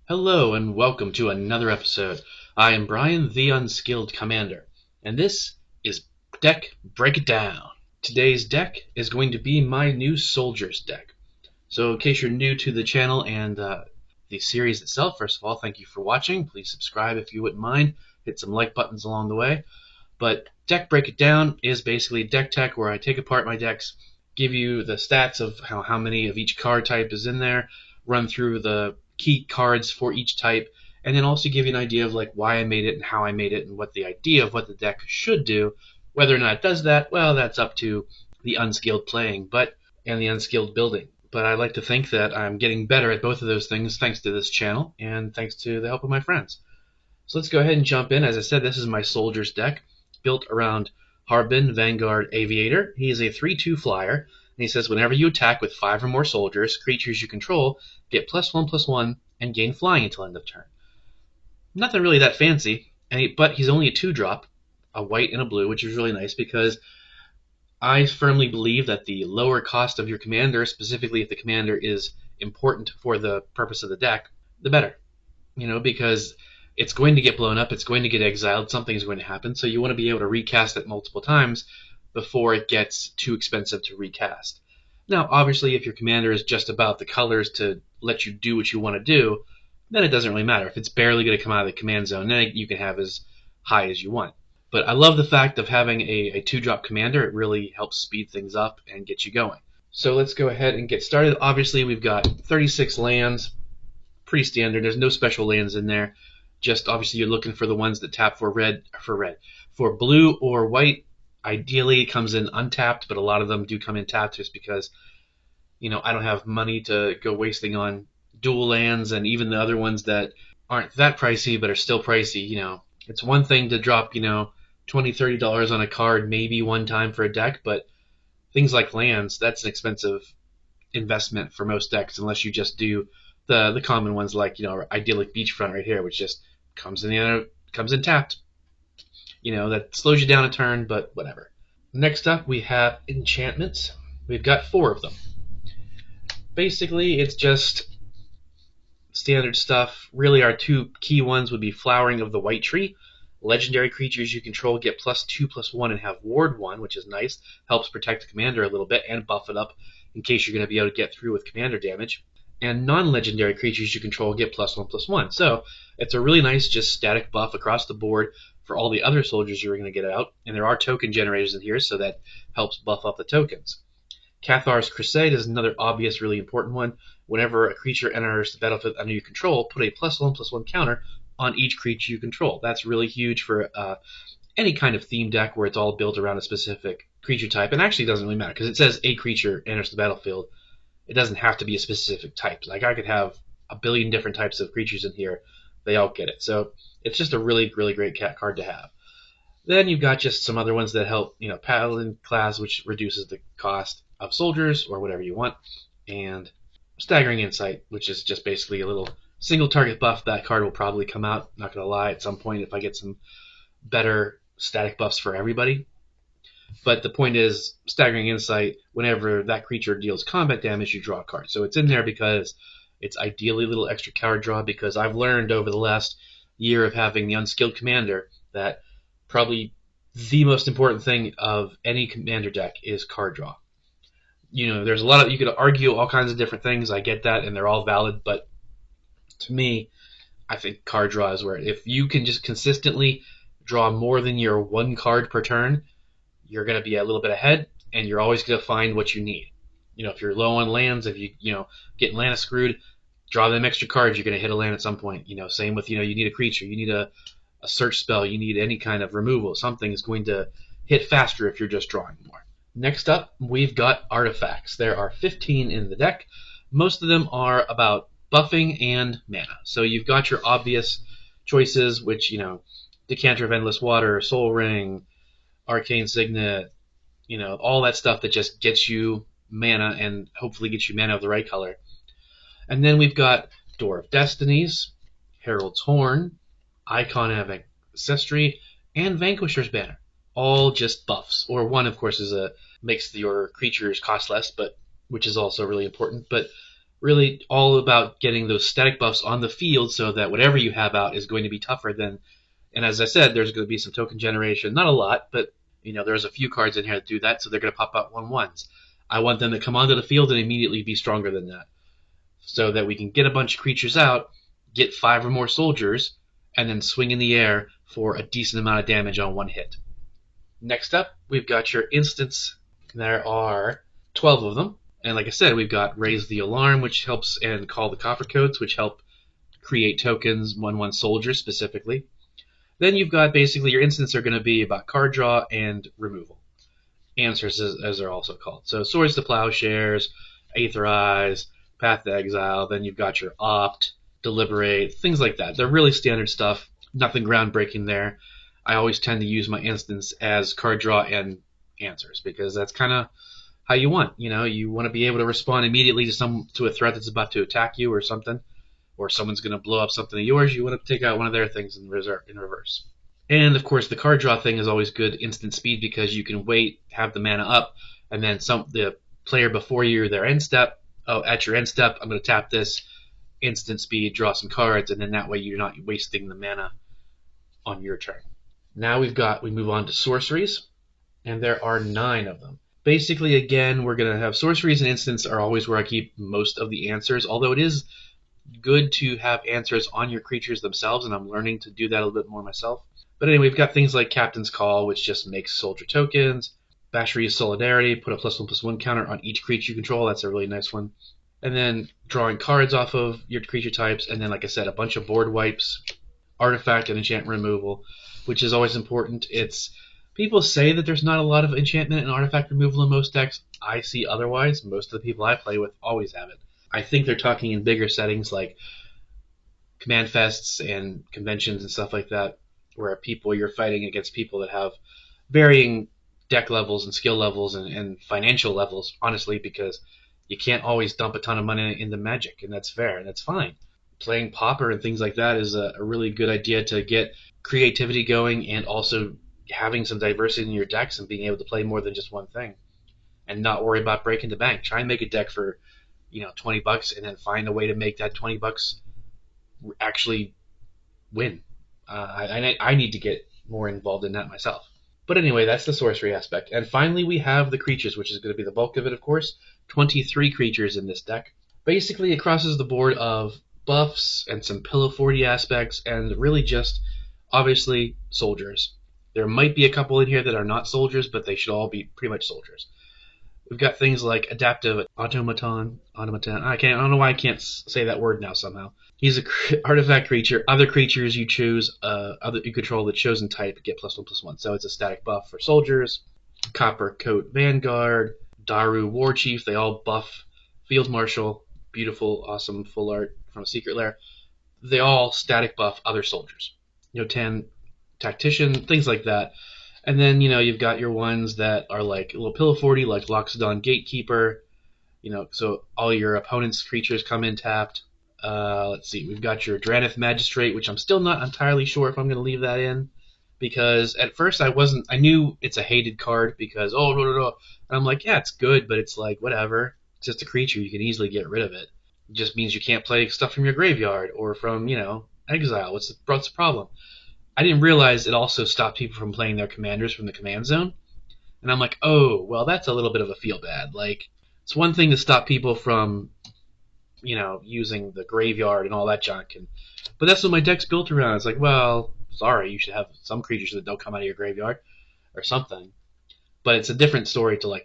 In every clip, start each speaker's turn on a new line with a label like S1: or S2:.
S1: Hello and welcome to another episode. I am Brian, the Unskilled Commander, and this is Deck Break It Down. Today's deck is going to be my new Soldiers deck. So in case you're new to the channel and the series itself, first of all, thank you for watching. Please subscribe if you wouldn't mind. Hit some like buttons along the way. But Deck Break It Down is basically deck tech where I take apart my decks, give you the stats of how many of each card type is in there, run through the key cards for each type, and then also give you an idea of like why I made it and how I made it and what the idea of what the deck should do. Whether or not it does that, well, that's up to the unskilled playing and the unskilled building. But I like to think that I'm getting better at both of those things thanks to this channel and thanks to the help of my friends. So let's go ahead and jump in. As I said, this is my Soldiers deck built around Harbin, Vanguard, Aviator. He is a 3/2 flyer, and he says whenever you attack with 5 or more soldiers, creatures you control get +1/+1 and gain flying until end of turn. Nothing really that fancy, but he's only a 2-drop, a white and a blue, which is really nice because I firmly believe that the lower cost of your commander, specifically if the commander is important for the purpose of the deck, the better. Because it's going to get blown up, it's going to get exiled, something's going to happen, so you want to be able to recast it multiple times before it gets too expensive to recast. Now, obviously, if your commander is just about the colors to let you do what you want to do, then it doesn't really matter. If it's barely going to come out of the command zone, then you can have as high as you want. But I love the fact of having a 2-drop commander. It really helps speed things up and get you going. So let's go ahead and get started. Obviously, we've got 36 lands, pretty standard. There's no special lands in there. Just obviously you're looking for the ones that tap for blue or white. Ideally it comes in untapped, but a lot of them do come in tapped just because I don't have money to go wasting on dual lands, and even the other ones that aren't that pricey but are still pricey. It's one thing to drop $20-$30 on a card maybe one time for a deck, but things like lands, that's an expensive investment for most decks unless you just do the common ones like Idyllic Beachfront right here, which just comes in tapped. That slows you down a turn, but whatever. Next up, we have enchantments. We've got 4 of them. Basically, it's just standard stuff. Really, our 2 key ones would be Flowering of the White Tree. Legendary creatures you control get +2/+1 and have Ward 1, which is nice. Helps protect the commander a little bit and buff it up in case you're going to be able to get through with commander damage. And non-legendary creatures you control get +1/+1. So it's a really nice just static buff across the board for all the other soldiers you're going to get out. And there are token generators in here, so that helps buff up the tokens. Cathar's Crusade is another obvious, really important one. Whenever a creature enters the battlefield under your control, put a +1/+1 counter on each creature you control. That's really huge for any kind of theme deck where it's all built around a specific creature type. And actually it doesn't really matter because it says a creature enters the battlefield. It doesn't have to be a specific type. Like I could have a billion different types of creatures in here. They all get it. So it's just a really, really great card to have. Then you've got just some other ones that help, Paladin class, which reduces the cost of soldiers or whatever you want. And Staggering Insight, which is just basically a little single target buff. That card will probably come out, not going to lie, at some point if I get some better static buffs for everybody. But the point is, Staggering Insight, whenever that creature deals combat damage, you draw a card. So it's in there because it's ideally a little extra card draw, because I've learned over the last year of having the Unskilled Commander that probably the most important thing of any commander deck is card draw. There's a lot of, you could argue all kinds of different things, I get that, and they're all valid, but to me, I think card draw is where, if you can just consistently draw more than your 1 card per turn, you're going to be a little bit ahead, and you're always going to find what you need. If you're low on lands, if you getting land screwed, draw them extra cards, you're going to hit a land at some point. Same with, you need a creature, you need a search spell, you need any kind of removal. Something is going to hit faster if you're just drawing more. Next up, we've got artifacts. There are 15 in the deck. Most of them are about buffing and mana. So you've got your obvious choices, which, Decanter of Endless Water, Soul Ring, Arcane Signet, all that stuff that just gets you mana and hopefully gets you mana of the right color. And then we've got Door of Destinies, Herald's Horn, Icon of Ancestry, and Vanquisher's Banner. All just buffs. Or one, of course, makes your creatures cost less, but which is also really important. But really all about getting those static buffs on the field so that whatever you have out is going to be tougher than. And as I said, there's going to be some token generation, not a lot, but there's a few cards in here that do that, so they're going to pop out 1/1s. I want them to come onto the field and immediately be stronger than that, so that we can get a bunch of creatures out, get 5 or more soldiers, and then swing in the air for a decent amount of damage on one hit. Next up, we've got your instants. There are 12 of them. And like I said, we've got Raise the Alarm, which helps, and Call the Copper Coats, which help create tokens, 1/1 soldiers specifically. Then you've got basically your instants are going to be about card draw and removal. Answers, as they're also called. So Swords to Plowshares, Aetherize, Path to Exile. Then you've got your Opt, Deliberate, things like that. They're really standard stuff. Nothing groundbreaking there. I always tend to use my instants as card draw and answers because that's kind of how you want. You want to be able to respond immediately to a threat that's about to attack you or something, or someone's going to blow up something of yours. You want to take out one of their things in reverse. And of course, the card draw thing is always good instant speed because you can wait, have the mana up, and then the player before you, their end step. Oh, at your end step, I'm going to tap this, instant speed, draw some cards, and then that way you're not wasting the mana on your turn. Now we move on to sorceries, and there are 9 of them. Basically, again, we're going to have sorceries and instants are always where I keep most of the answers, although it is good to have answers on your creatures themselves, and I'm learning to do that a little bit more myself. But anyway, we've got things like Captain's Call, which just makes soldier tokens. Basharee's Solidarity, put a +1/+1 counter on each creature you control. That's a really nice one. And then drawing cards off of your creature types, and then, like I said, a bunch of board wipes, artifact and enchantment removal, which is always important. People say that there's not a lot of enchantment and artifact removal in most decks. I see otherwise. Most of the people I play with always have it. I think they're talking in bigger settings like command fests and conventions and stuff like that, where you're fighting against people that have varying deck levels and skill levels and financial levels, honestly, because you can't always dump a ton of money into Magic, and that's fair, and that's fine. Playing Pauper and things like that is a really good idea to get creativity going and also having some diversity in your decks and being able to play more than just one thing and not worry about breaking the bank. Try and make a deck for $20 and then find a way to make that $20 actually win. I need to get more involved in that myself. But anyway, that's the sorcery aspect. And finally, we have the creatures, which is going to be the bulk of it, of course. 23 creatures in this deck. Basically, it crosses the board of buffs and some Pillow 40 aspects and really just, obviously, soldiers. There might be a couple in here that are not soldiers, but they should all be pretty much soldiers. We've got things like Adaptive Automaton. I don't know why I can't say that word now somehow. He's an artifact creature. Other creatures you choose, you control the chosen type, get +1/+1. So it's a static buff for soldiers. Copper Coat Vanguard, Daru Warchief. They all buff Field Marshal. Beautiful, awesome full art from a Secret Lair. They all static buff other soldiers. 10 Tactician, things like that. And then, you've got your ones that are like a little Pillow 40, like Loxodon Gatekeeper. So all your opponent's creatures come in tapped. Let's see, we've got your Drannith Magistrate, which I'm still not entirely sure if I'm going to leave that in. Because at first I knew it's a hated card because, no. And I'm like, yeah, it's good, but it's like, whatever. It's just a creature, you can easily get rid of it. It just means you can't play stuff from your graveyard or from, exile. What's the problem? I didn't realize it also stopped people from playing their commanders from the command zone. And I'm like, oh, well, that's a little bit of a feel bad. Like, it's one thing to stop people from, using the graveyard and all that junk. But that's what my deck's built around. It's like, well, sorry, you should have some creatures that don't come out of your graveyard or something. But it's a different story to,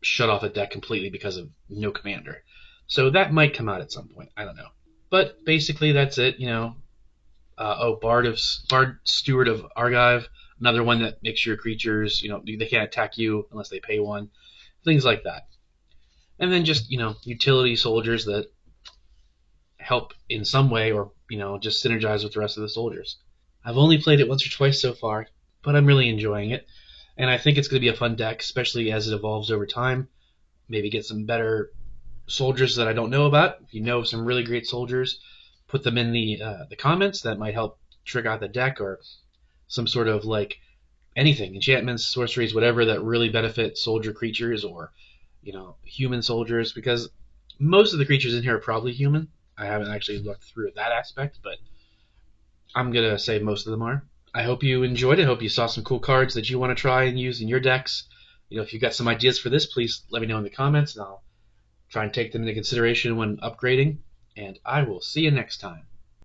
S1: shut off a deck completely because of no commander. So that might come out at some point. I don't know. But basically, that's it, Bard Steward of Argive, another one that makes your creatures, they can't attack you unless they pay one, things like that. And then just, utility soldiers that help in some way or, just synergize with the rest of the soldiers. I've only played it once or twice so far, but I'm really enjoying it. And I think it's going to be a fun deck, especially as it evolves over time. Maybe get some better soldiers that I don't know about. If you know some really great soldiers, put them in the comments. That might help trick out the deck, or some sort of anything, enchantments, sorceries, whatever that really benefit soldier creatures or human soldiers, because Most of the creatures in here are probably human. I haven't actually looked through that aspect, but I'm going to say most of them are. I hope you enjoyed it. I hope you saw some cool cards that you want to try and use in your decks. If you've got some ideas for this, please let me know in the comments, and I'll try and take them into consideration when upgrading. And I will see you next time.